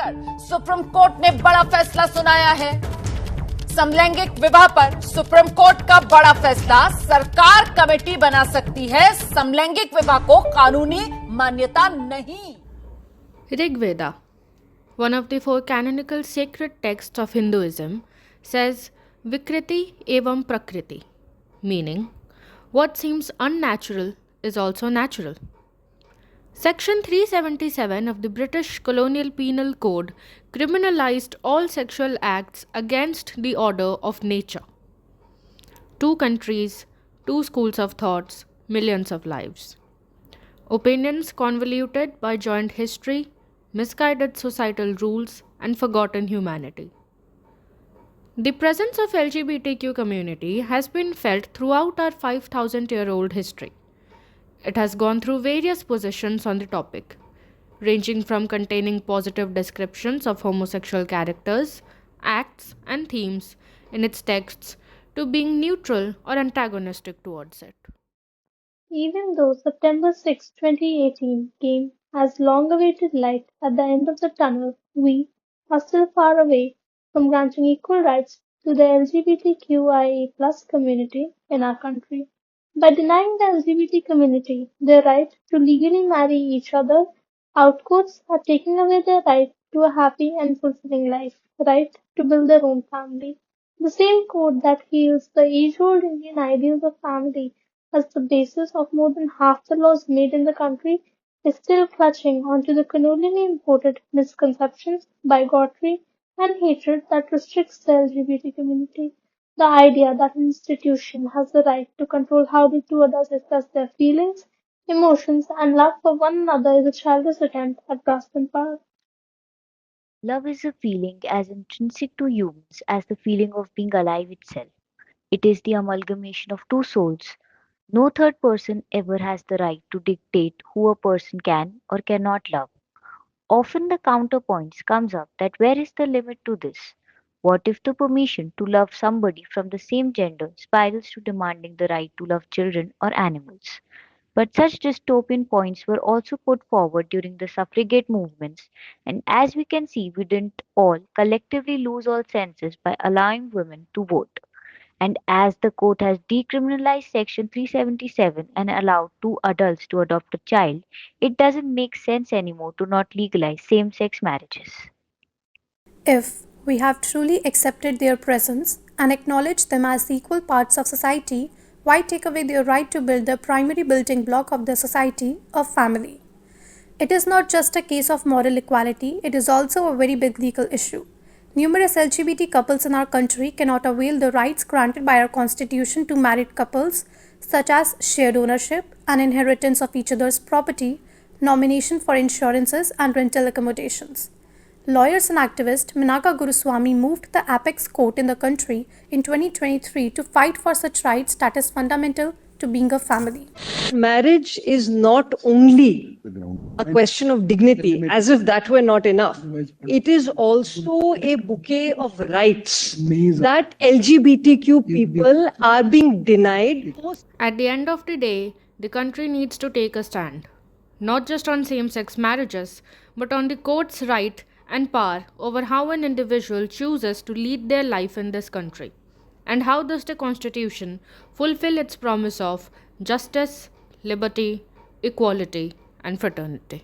लेकर supreme court ने बड़ा फैसला सुनाया है। समलैंगिक विवाह पर सुप्रीम कोर्ट का बड़ा फैसला, सरकार कमेटी बना सकती है, समलैंगिक विवाह को कानूनी मान्यता नहीं। Rigveda, one of the four canonical sacred texts of Hinduism, says Vikriti evam prakriti, meaning what seems unnatural is also natural. Section 377 of the British Colonial Penal Code criminalized all sexual acts against the order of nature. Two countries, two schools of thoughts, millions of lives. Opinions convoluted by joint history, misguided societal rules, and forgotten humanity. The presence of LGBTQ community has been felt throughout our 5,000-year-old history. It has gone through various positions on the topic, ranging from containing positive descriptions of homosexual characters, acts, and themes in its texts to being neutral or antagonistic towards it. Even though September 6, 2018 came as long-awaited light at the end of the tunnel, we are still far away from granting equal rights to the LGBTQIA+ community in our country. By denying the LGBT community their right to legally marry each other, outcourts are taking away their right to a happy and fulfilling life, right to build their own family. The same code that heals the age-old Indian ideals of family as the basis of more than half the laws made in the country is still clutching onto the colonially imported misconceptions, bigotry, and hatred that restricts the LGBT community. The idea that an institution has the right to control how the two others express their feelings, emotions, and love for one another is a childish attempt at grasping power. Love is a feeling as intrinsic to humans as the feeling of being alive itself. It is the amalgamation of two souls. No third person ever has the right to dictate who a person can or cannot love. Often the counterpoints comes up that where is the limit to this? What if the permission to love somebody from the same gender spirals to demanding the right to love children or animals? But such dystopian points were also put forward during the suffragette movements, and as we can see, we didn't all collectively lose all senses by allowing women to vote. And as the court has decriminalized Section 377 and allowed two adults to adopt a child, it doesn't make sense anymore to not legalize same sex marriages. If we have truly accepted their presence and acknowledged them as equal parts of society, why take away their right to build the primary building block of the society, a family? It is not just a case of moral equality, it is also a very big legal issue. Numerous LGBT couples in our country cannot avail the rights granted by our constitution to married couples, such as shared ownership and inheritance of each other's property, nomination for insurances, and rental accommodations. Lawyers and activist Minaka Guruswamy moved the apex court in the country in 2023 to fight for such rights that is fundamental to being a family. Marriage is not only a question of dignity, as if that were not enough. It is also a bouquet of rights that LGBTQ people are being denied. At the end of the day, the country needs to take a stand, not just on same sex marriages, but on the court's right and power over how an individual chooses to lead their life in this country, and how does the Constitution fulfill its promise of justice, liberty, equality, and fraternity.